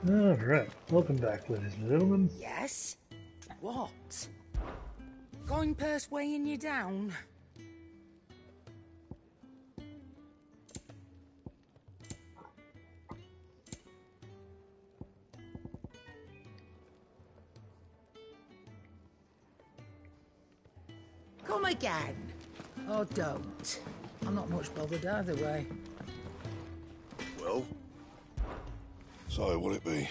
Alright, welcome back, ladies and gentlemen. Yes? What? Going purse weighing you down? Come again. Or don't. I'm not much bothered either way. Well? So, what'll it be?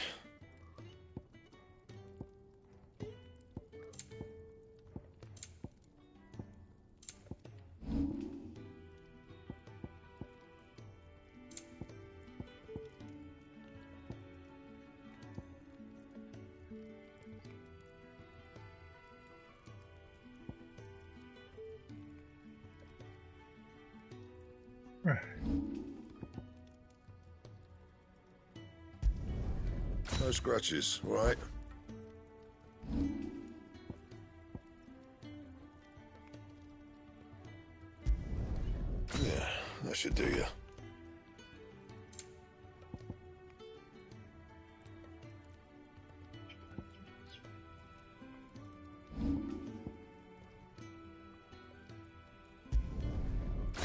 Right. No scratches, right? Yeah, that should do you.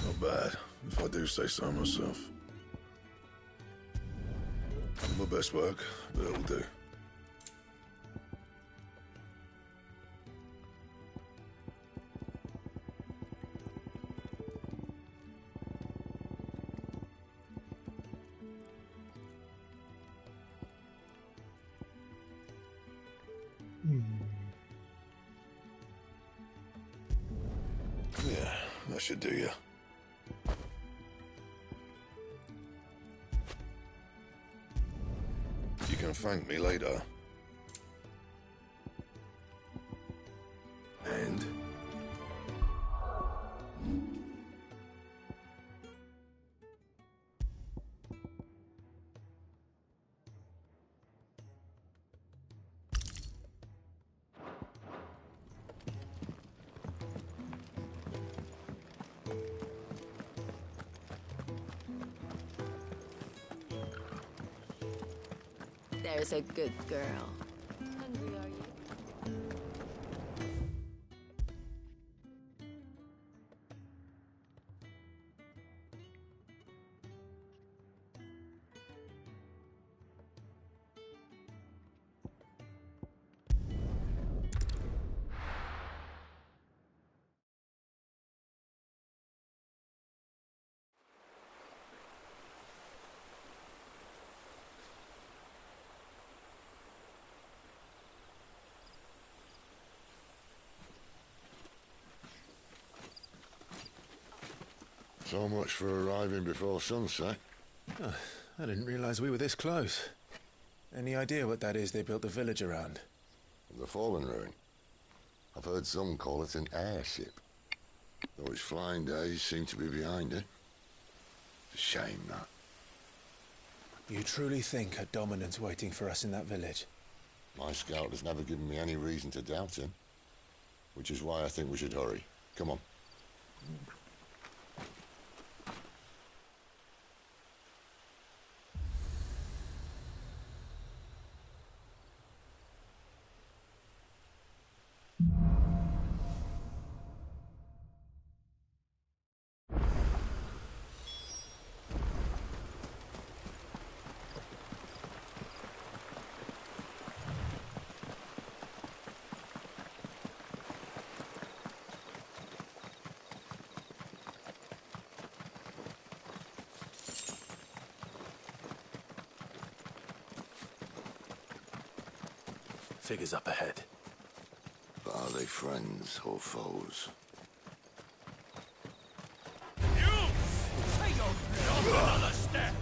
Not bad, if I do say so myself. My best work, but it'll do. Yeah, that should do you. You can thank me later. And? There's a good girl. Hungry, are you? So much for arriving before sunset. Oh, I didn't realize we were this close. Any idea what that is they built the village around? The fallen ruin. I've heard some call it an airship. Though its flying days seem to be behind it. It's a shame, that. You truly think a dominant's waiting for us in that village? My scout has never given me any reason to doubt him. Which is why I think we should hurry. Come on. Figures up ahead. But are they friends or foes? Another step!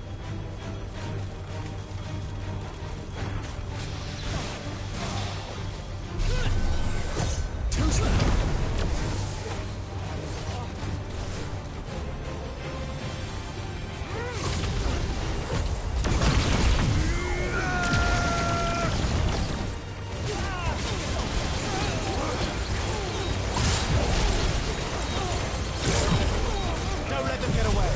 Don't let them get away!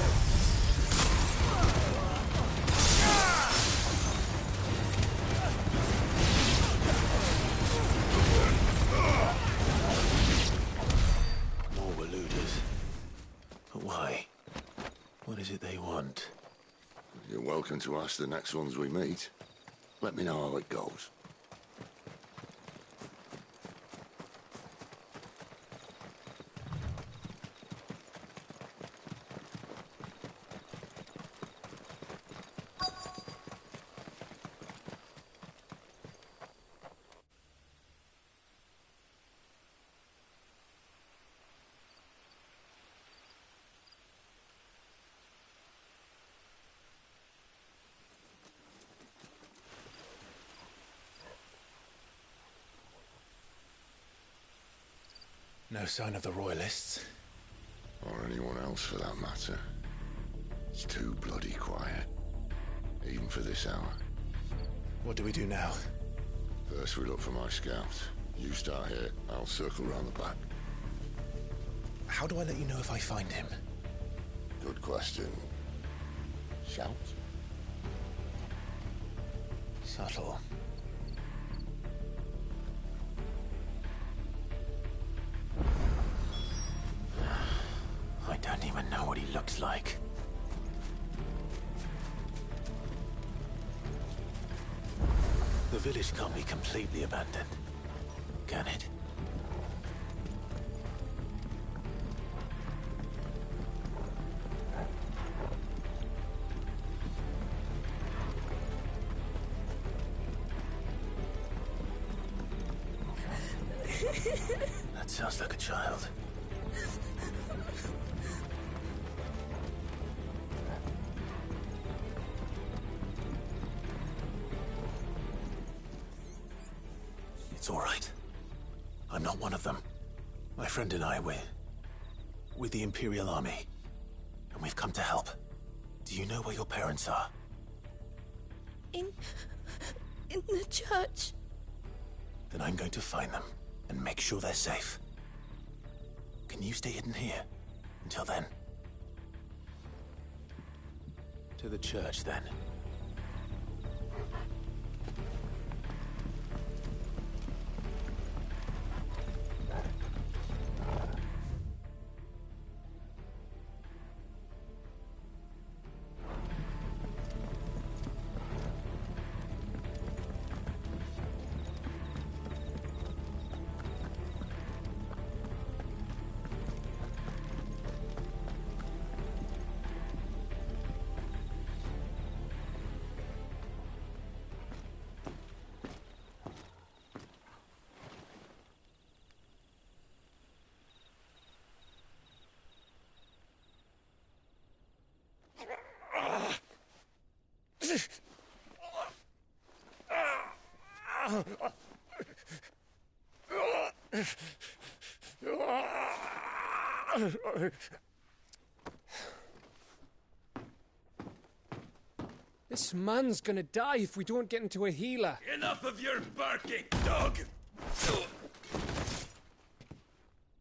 welcome to ask the next ones we meet. Let me know how it goes. No sign of the Royalists. Or anyone else for that matter. It's too bloody quiet. Even for this hour. What do we do now? First we look for my scouts. You start here, I'll circle round the back. How do I let you know if I find him? Good question. Shout? Subtle. I don't even know what he looks like. The village can't be completely abandoned, can it? That sounds like a child. It's all right. I'm not one of them. My friend and I, we're with the Imperial Army. And we've come to help. Do you know where your parents are? In the church. Then I'm going to find them and make sure they're safe. Can you stay hidden here until then? To the church, then. This man's gonna die if we don't get into a healer. Enough of your barking, dog!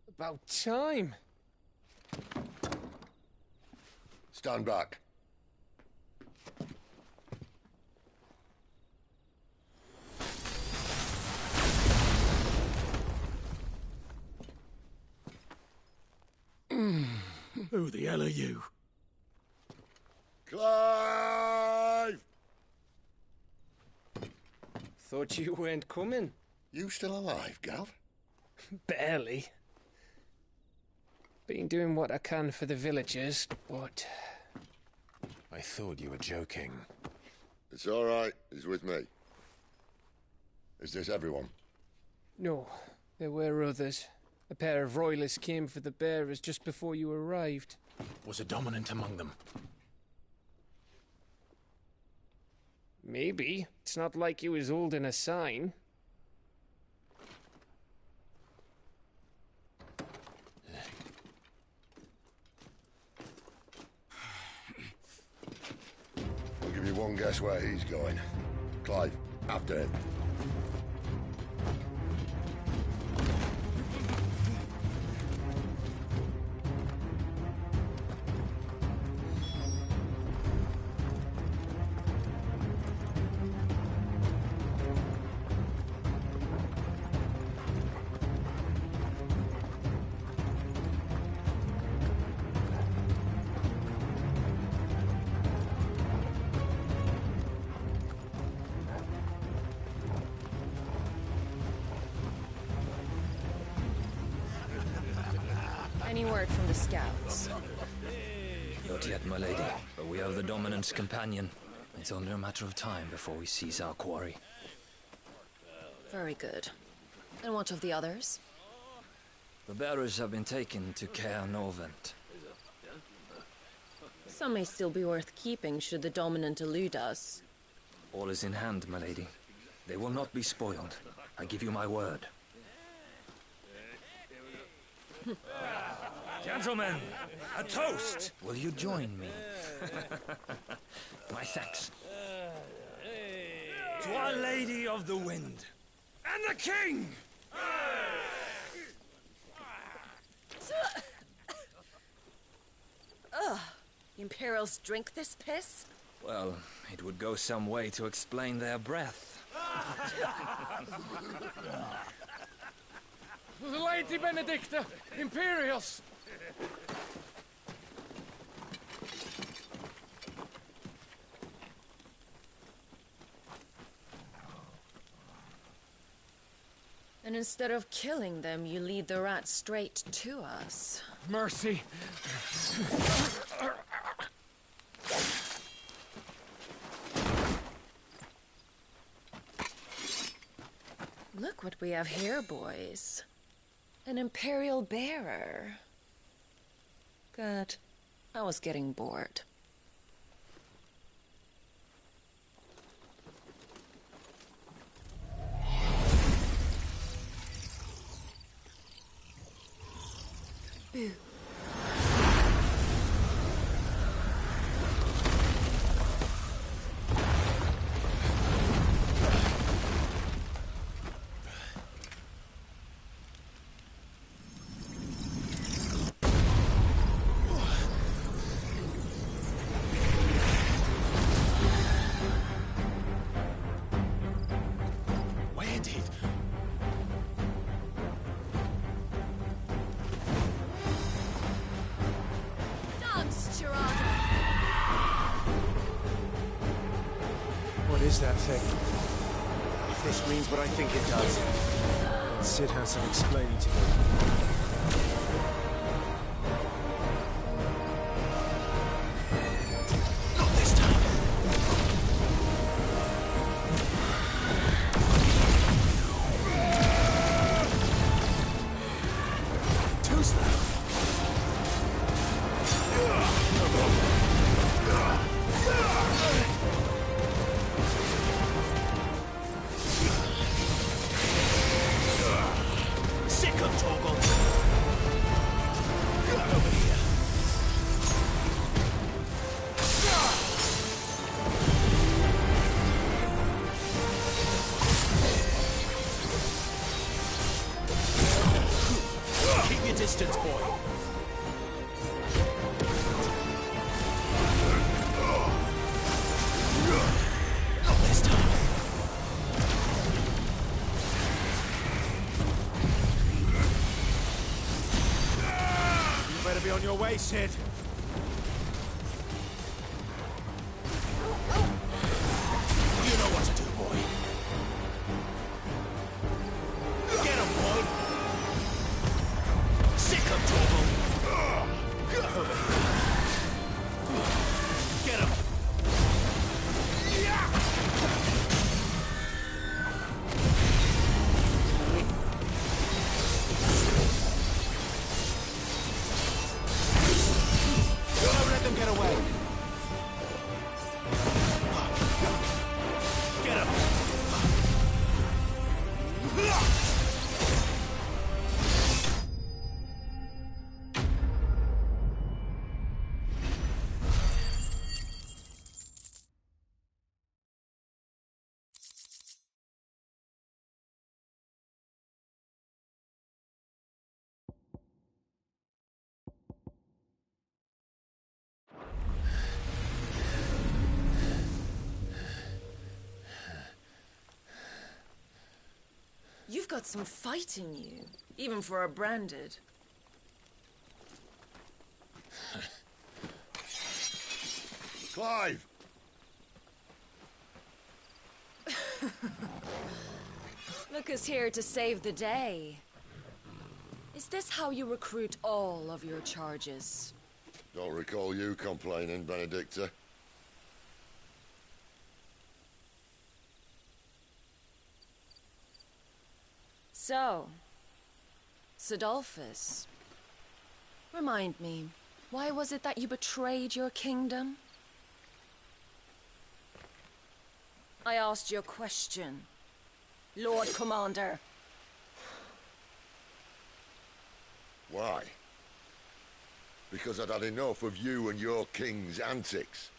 About time. Stand back. Who the hell are you? Clive! Thought you weren't coming. You still alive, Gav? Barely. Been doing what I can for the villagers, but... I thought you were joking. It's all right. He's with me. Is this everyone? No, there were others. A pair of royalists came for the bearers just before you arrived. Was a dominant among them? Maybe. It's not like he was holding a sign. I'll give you one guess where he's going. Clive, after him. Any word from the scouts? Not yet, my lady, but we have the Dominant's companion. It's only a matter of time before we seize our quarry. Very good. And what of the others? The bearers have been taken to Caer Norvent. Some may still be worth keeping should the Dominant elude us. All is in hand, my lady. They will not be spoiled. I give you my word. Gentlemen, a toast! Will you join me? My thanks. To Our Lady of the Wind. And the King! Ugh. Imperials drink this piss? Well, it would go some way to explain their breath. Lady Benedicta! Imperials! And instead of killing them, you lead the rats straight to us. Mercy! Look what we have here, boys. An Imperial bearer. Good. I was getting bored. Boo. Where did... Dance, Gerardo! What is that thing? If this means what I think it does, then Sid has some explaining to do. Not this time! Too slow. Sick of Torgal. Over here. Keep your distance, boy. Not this time. You better be on your way, Sid. You know what to do, boy. Get him, boy. Sick of Torgal. Over here. Get him. Don't let them get away. Get him. You've got some fight in you, even for a branded. Clive! Look who's here to save the day. Is this how you recruit all of your charges? Don't recall you complaining, Benedicta. So, Sidolphus, remind me, why was it that you betrayed your kingdom? I asked you a question, Lord Commander. Why? Because I'd had enough of you and your king's antics.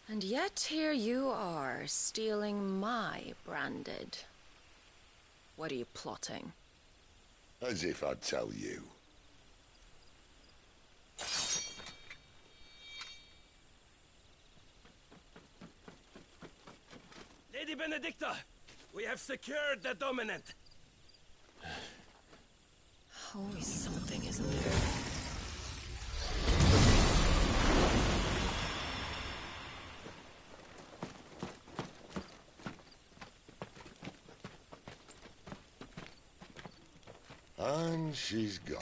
And yet here you are, stealing my branded. What are you plotting? As if I'd tell you. Lady Benedicta, we have secured the dominant. Always something, isn't there? And she's gone.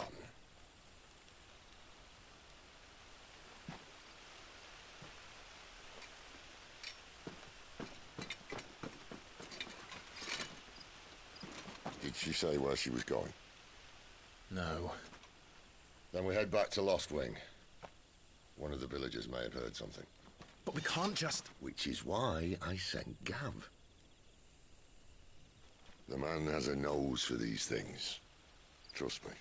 Did she say where she was going? No. Then we head back to Lost Wing. One of the villagers may have heard something. But we can't just... Which is why I sent Gav. The man has a nose for these things. Trust me.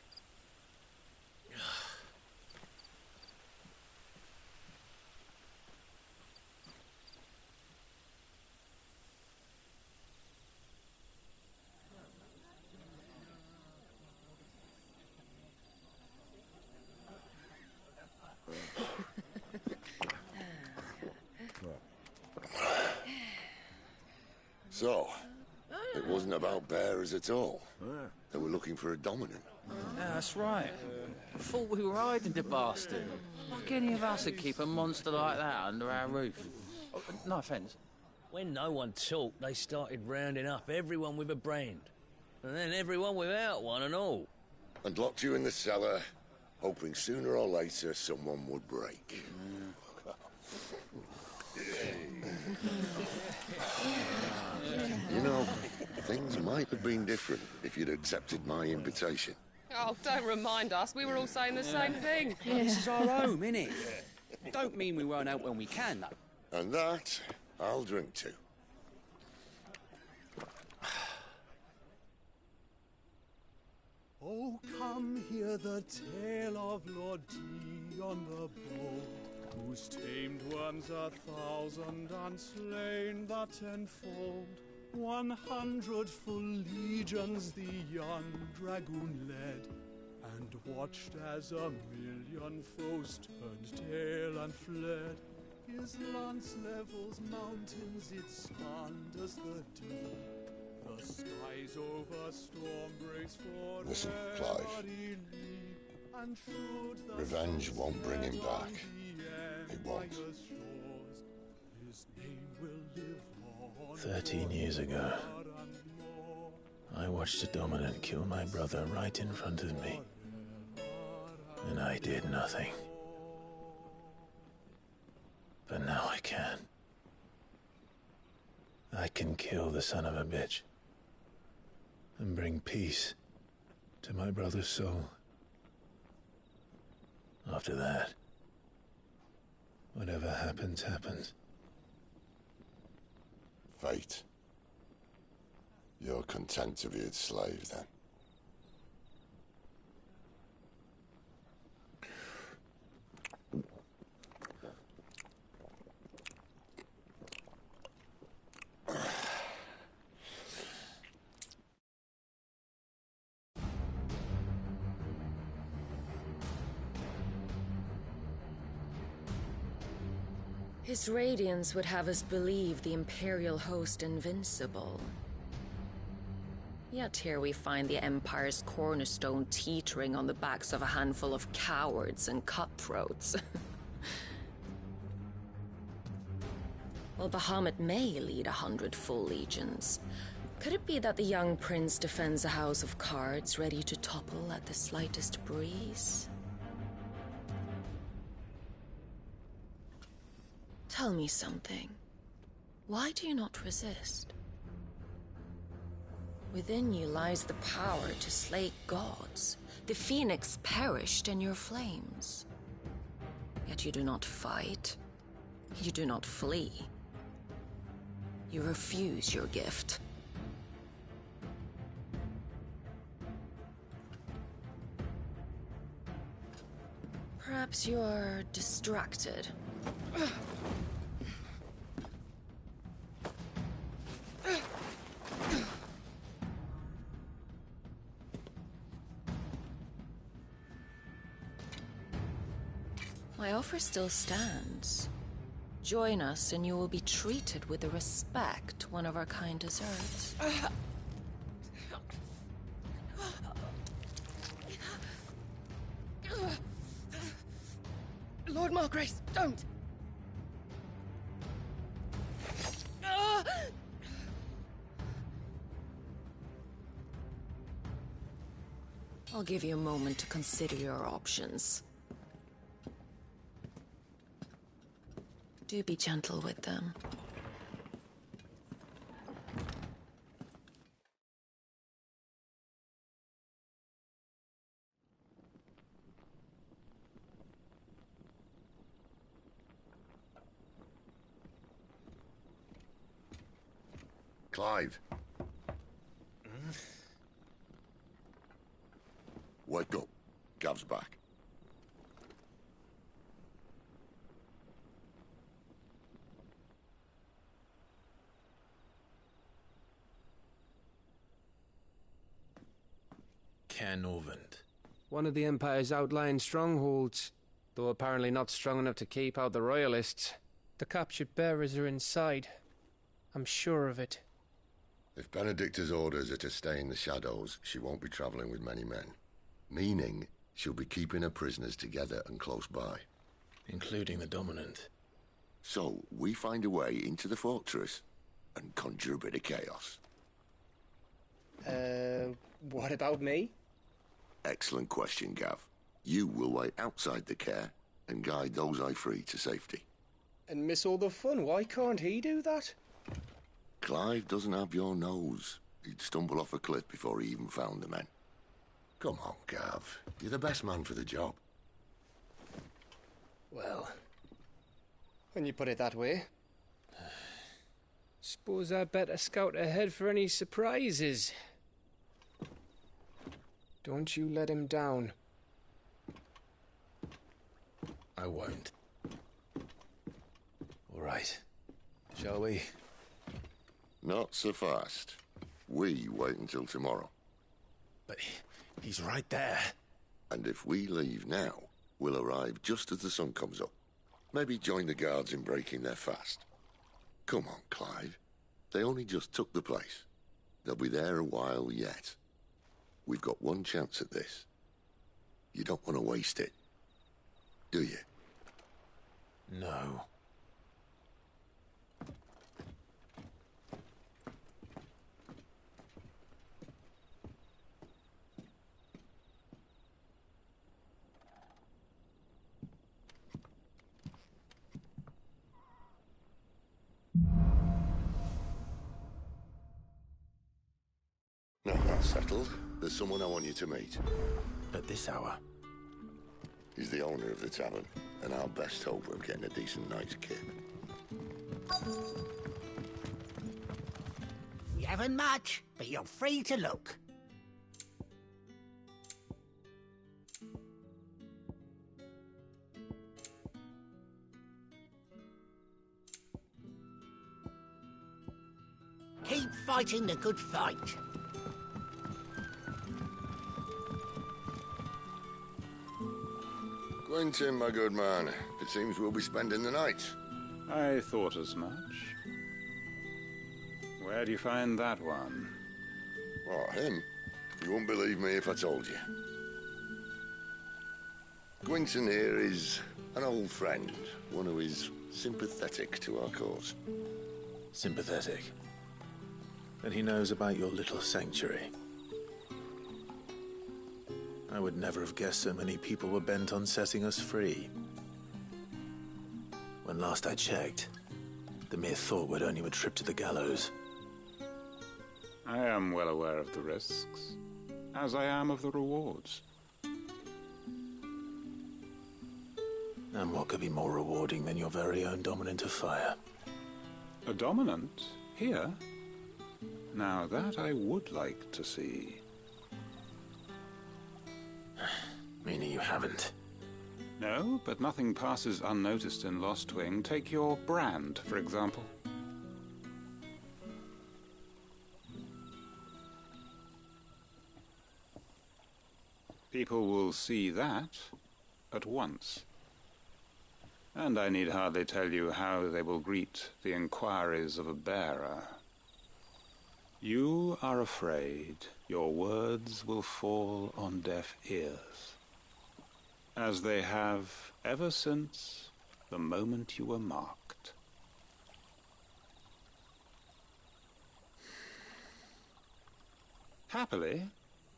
So, it wasn't about bearers at all. They were looking for a dominant. Yeah, that's right. Thought we were hiding the bastard. Like any of us would keep a monster like that under our roof. Oh, no offence. When no one talked, they started rounding up everyone with a brand. And then everyone without one and all. And locked you in the cellar, hoping sooner or later someone would break. You know, things might have been different if you'd accepted my invitation. Oh, don't remind us. We were all saying the same thing. This is our home, innit? Don't mean we won't out when we can, though. And that, I'll drink to. Oh, come hear the tale of Lord Dion the Bold, who's tamed ones 1,000 and slain the 10-fold. 100 full legions the young dragoon led, and watched as 1,000,000 foes turned tail and fled. His lance levels mountains, it slanders the deep. The skies over storm breaks for Listen, Clive. Revenge won't bring him back. It won't. 13 years ago, I watched a dominant kill my brother right in front of me. And I did nothing. But now I can. I can kill the son of a bitch. And bring peace to my brother's soul. After that, whatever happens, happens. Fate. You're content to be its slave, then? His radiance would have us believe the Imperial host invincible. Yet here we find the Empire's cornerstone teetering on the backs of a handful of cowards and cutthroats. While Bahamut may lead 100 full legions, Could it be that the young prince defends a house of cards ready to topple at the slightest breeze? Tell me something. Why do you not resist? Within you lies the power to slay gods. The phoenix perished in your flames. Yet you do not fight. You do not flee. You refuse your gift. Perhaps you are distracted. My offer still stands. Join us and you will be treated with the respect one of our kind deserves. Lord Margrace, don't! I'll give you a moment to consider your options. Do be gentle with them. Clive. Wake up. Gav's back. Caernarvon. One of the Empire's outlying strongholds, though apparently not strong enough to keep out the Royalists. The captured bearers are inside. I'm sure of it. If Benedicta's orders are to stay in the shadows, she won't be traveling with many men. Meaning, she'll be keeping her prisoners together and close by. Including the Dominant. So, we find a way into the fortress and conjure a bit of chaos. What about me? Excellent question, Gav. You will wait outside the care and guide those I free to safety. And miss all the fun. Why can't he do that? Clive doesn't have your nose. He'd stumble off a cliff before he even found the men. Come on, Gav. You're the best man for the job. Well, when you put it that way. Suppose I'd better scout ahead for any surprises. Don't you let him down. I won't. All right. Shall we? Not so fast. We wait until tomorrow. But he's right there. And if we leave now, we'll arrive just as the sun comes up. Maybe join the guards in breaking their fast. Come on, Clive. They only just took the place. They'll be there a while yet. We've got one chance at this. You don't want to waste it, do you? No. Now that's settled. There's someone I want you to meet. At this hour? He's the owner of the tavern, and our best hope of getting a decent night's kip. We haven't much, but you're free to look. Keep fighting the good fight. Quentin, my good man. It seems we'll be spending the night. I thought as much. Where do you find that one? Oh, him? You wouldn't believe me if I told you. Quentin here is an old friend, one who is sympathetic to our cause. Sympathetic? And he knows about your little sanctuary. I would never have guessed so many people were bent on setting us free. When last I checked, the mere thought would earn you a trip to the gallows. I am well aware of the risks, as I am of the rewards. And what could be more rewarding than your very own dominant of fire? A dominant? Here? Now that I would like to see. Meaning you haven't? No, but nothing passes unnoticed in Lost Wing. Take your brand, for example. People will see that at once. And I need hardly tell you how they will greet the inquiries of a bearer. You are afraid your words will fall on deaf ears, as they have ever since the moment you were marked. Happily,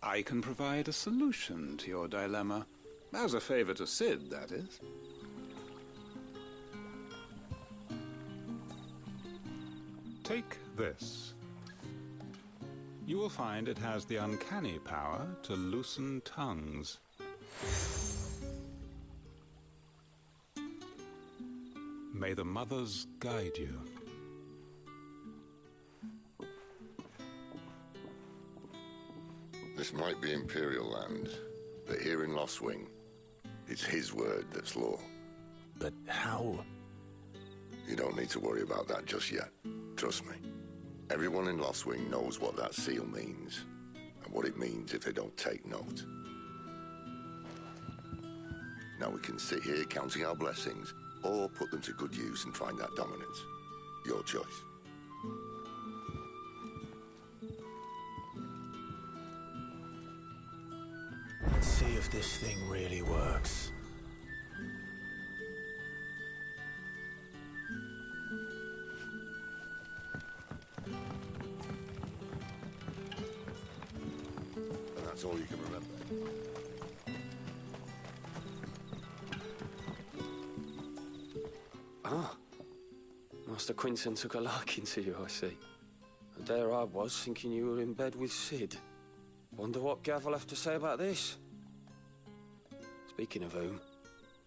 I can provide a solution to your dilemma. As a favor to Sid, that is. Take this. You will find it has the uncanny power to loosen tongues. May the mothers guide you. This might be Imperial land, but here in Lost Wing, it's his word that's law. But how? You don't need to worry about that just yet. Trust me. Everyone in Lost Wing knows what that seal means, and what it means if they don't take note. Now we can sit here counting our blessings, or put them to good use and find that dominance. Your choice. Let's see if this thing really works. And that's all you can remember. Ah. Master Quinton took a liking to you, I see. And there I was, thinking you were in bed with Sid. Wonder what Gav will have to say about this. Speaking of whom,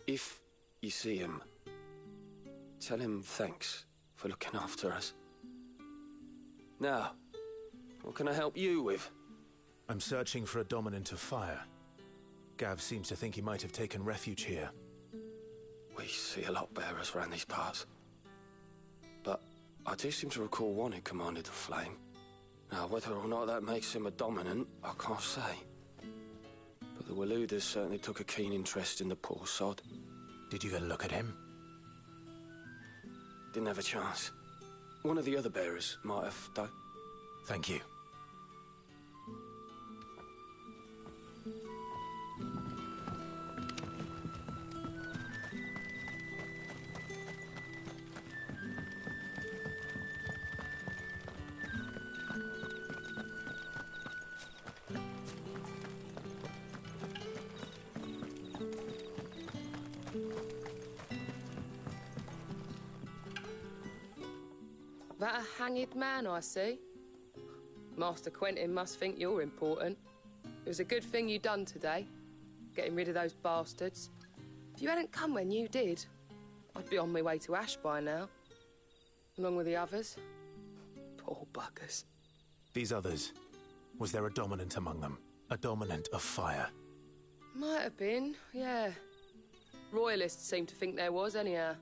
if you see him, tell him thanks for looking after us. Now, what can I help you with? I'm searching for a dominant of fire. Gav seems to think he might have taken refuge here. We see a lot bearers around these parts. But I do seem to recall one who commanded the flame. Now, whether or not that makes him a dominant, I can't say. But the Waluders certainly took a keen interest in the poor sod. Did you get a look at him? Didn't have a chance. One of the other bearers might have, though. Thank you. That a hanged man I see? Master Quentin must think you're important. It was a good thing you done today, getting rid of those bastards. If you hadn't come when you did, I'd be on my way to Ash by now, along with the others. Poor buggers. These others, was there a dominant among them? A dominant of fire? Might have been, yeah. Royalists seem to think there was, anyhow.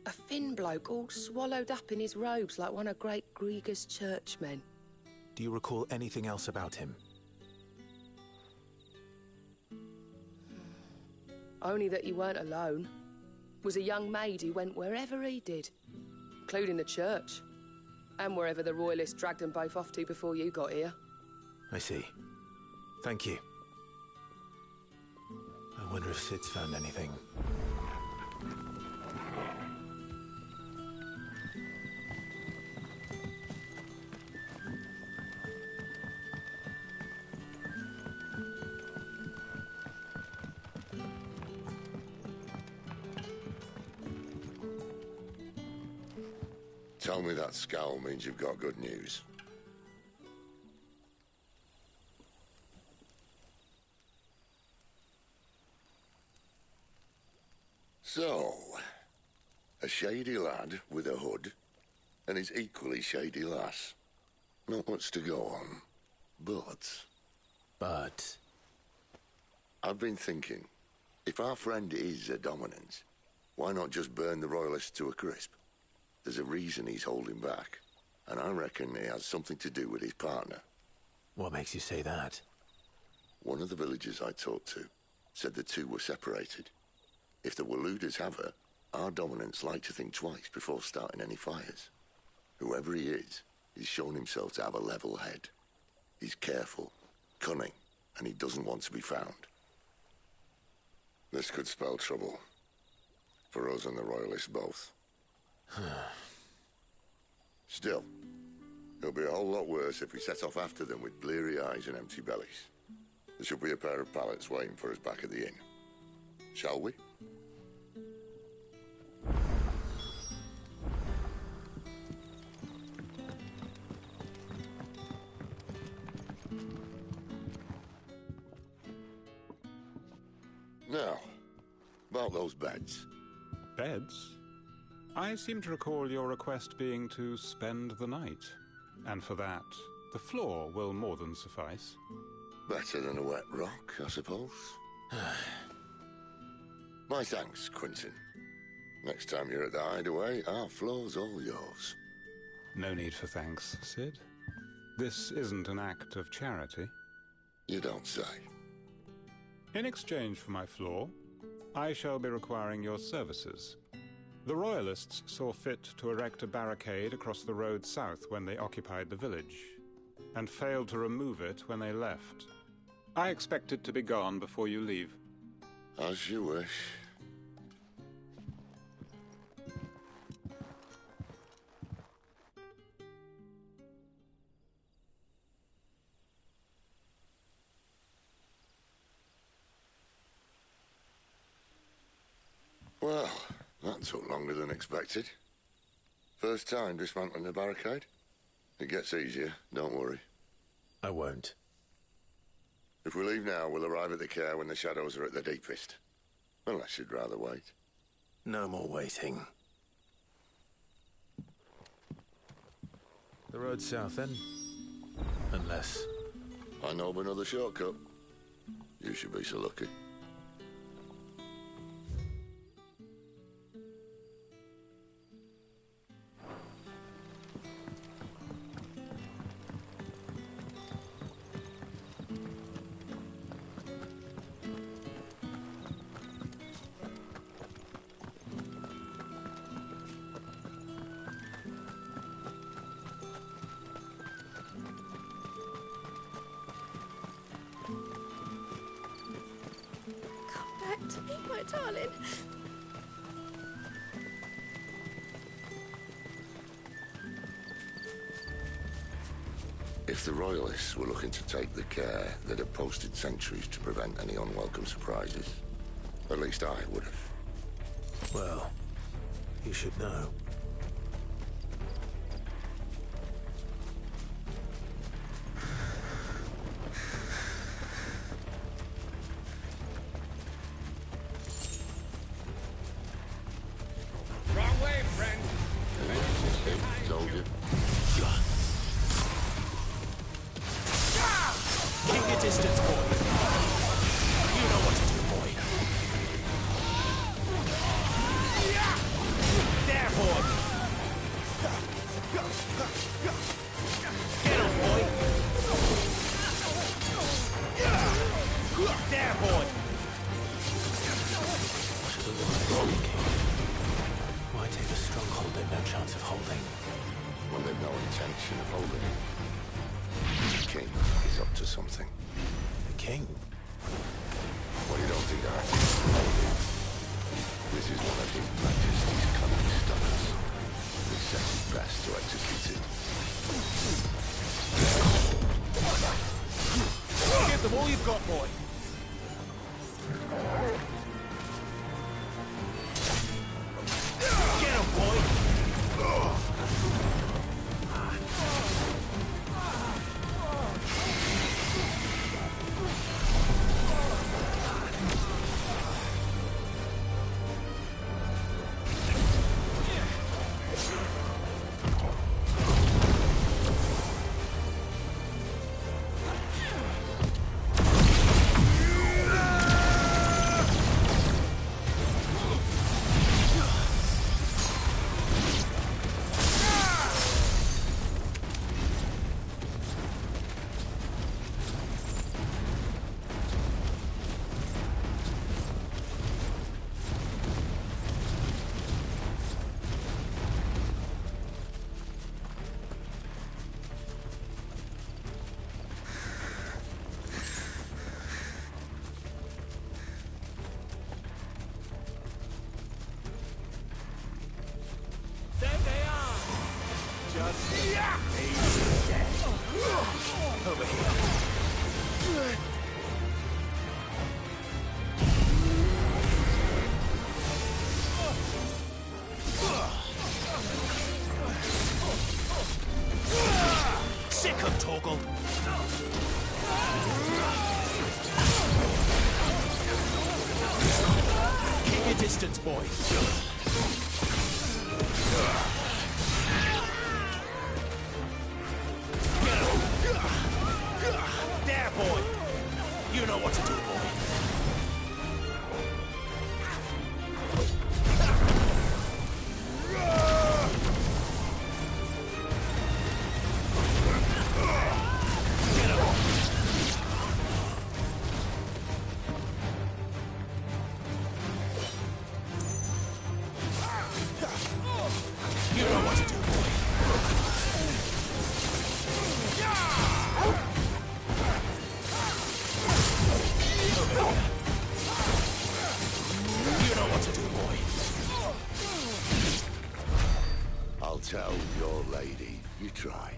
A thin bloke all swallowed up in his robes like one of Great Grieger's churchmen. Do you recall anything else about him? Only that he weren't alone. Was a young maid who went wherever he did, including the church, and wherever the Royalists dragged them both off to before you got here. I see. Thank you. I wonder if Sid's found anything. Tell me that scowl means you've got good news. So, a shady lad with a hood, and his equally shady lass. Not much to go on, but... But? I've been thinking, if our friend is a dominant, why not just burn the royalists to a crisp? There's a reason he's holding back, and I reckon it has something to do with his partner. What makes you say that? One of the villagers I talked to said the two were separated. If the Waluders have her, our dominants like to think twice before starting any fires. Whoever he is, he's shown himself to have a level head. He's careful, cunning, and he doesn't want to be found. This could spell trouble. For us and the Royalists both. Still, it'll be a whole lot worse if we set off after them with bleary eyes and empty bellies. There should be a pair of pallets waiting for us back at the inn. Shall we? Now, about those beds. Beds? I seem to recall your request being to spend the night. And for that, the floor will more than suffice. Better than a wet rock, I suppose. My thanks, Quinton. Next time you're at the hideaway, our floor's all yours. No need for thanks, Sid. This isn't an act of charity. You don't say. In exchange for my floor, I shall be requiring your services. The Royalists saw fit to erect a barricade across the road south when they occupied the village, and failed to remove it when they left. I expect it to be gone before you leave. As you wish. Well, that took longer than expected. First time dismantling the barricade? It gets easier, don't worry. I won't. If we leave now, we'll arrive at the care when the shadows are at their deepest. Unless you'd rather wait. No more waiting. The road south, then? Unless... I know of another shortcut. You should be so lucky. To me, my darling. If the Royalists were looking to take the care, they'd have posted sentries to prevent any unwelcome surprises. At least I would have. Well, you should know. Just death. Over here. Sick of Torgal. Keep your distance, boy. There, boy. You know what to do, boy. You know what to do, boy. You know what to do, boy. I'll tell your lady. You try.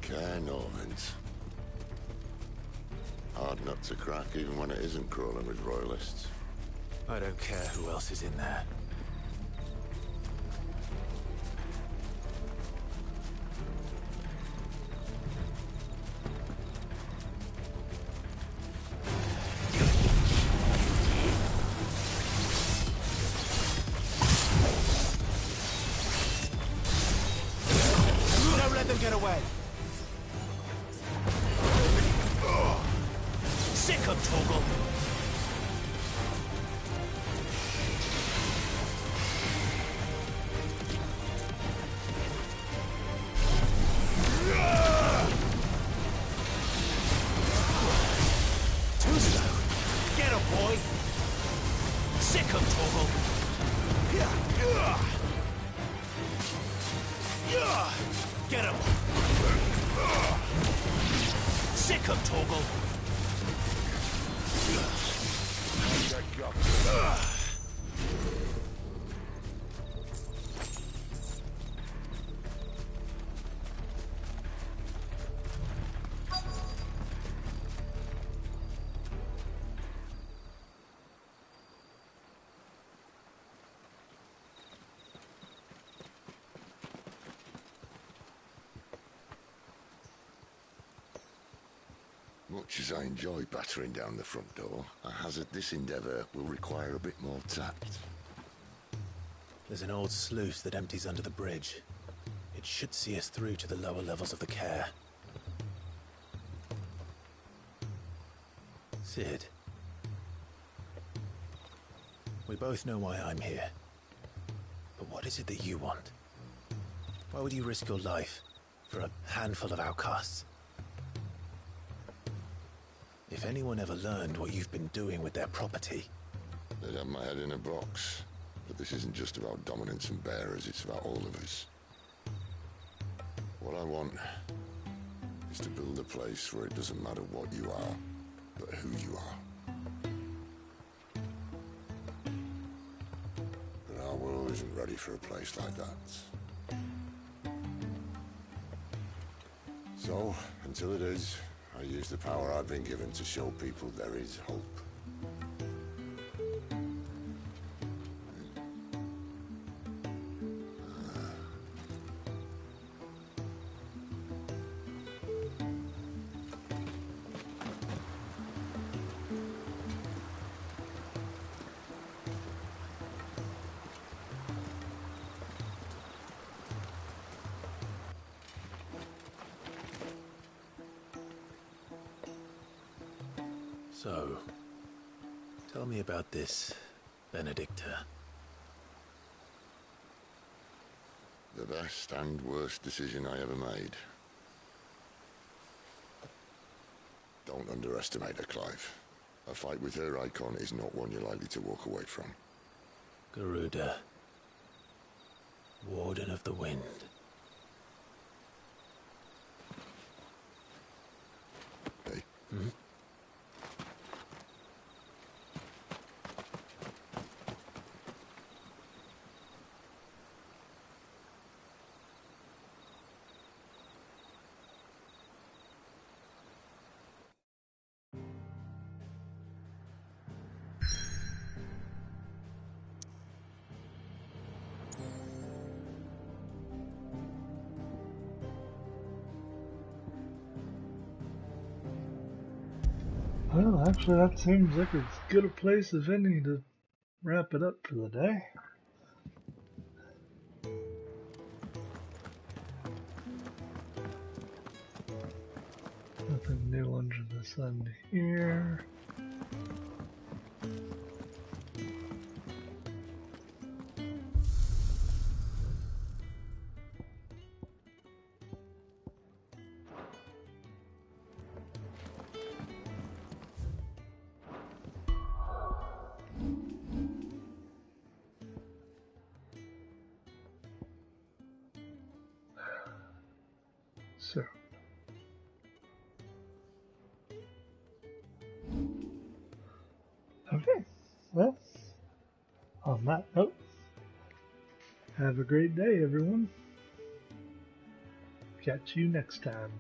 Care Normans. Hard nut to crack even when it isn't crawling with royalists. I don't care who else is in there. Don't let them get away. Sick of Torgal. Too slow. Get him, boy. Sick of Torgal. Get him. Sick of Torgal. Much as I enjoy battering down the front door, I hazard this endeavour will require a bit more tact. There's an old sluice that empties under the bridge. It should see us through to the lower levels of the care. Sid. We both know why I'm here. But what is it that you want? Why would you risk your life for a handful of outcasts? If anyone ever learned what you've been doing with their property... They'd have my head in a box. But this isn't just about dominance and bearers, it's about all of us. What I want is to build a place where it doesn't matter what you are, but who you are. But our world isn't ready for a place like that. So, until it is, I use the power I've been given to show people there is hope. So, tell me about this Benedicta. The best and worst decision I ever made. Don't underestimate her, Clive. A fight with her icon is not one you're likely to walk away from. Garuda. Warden of the Wind. Hey. Hmm? Well, actually, that seems like as good a place as any to wrap it up for the day. Nothing new under the sun here. So, okay, well, on that note, have a great day, everyone. Catch you next time.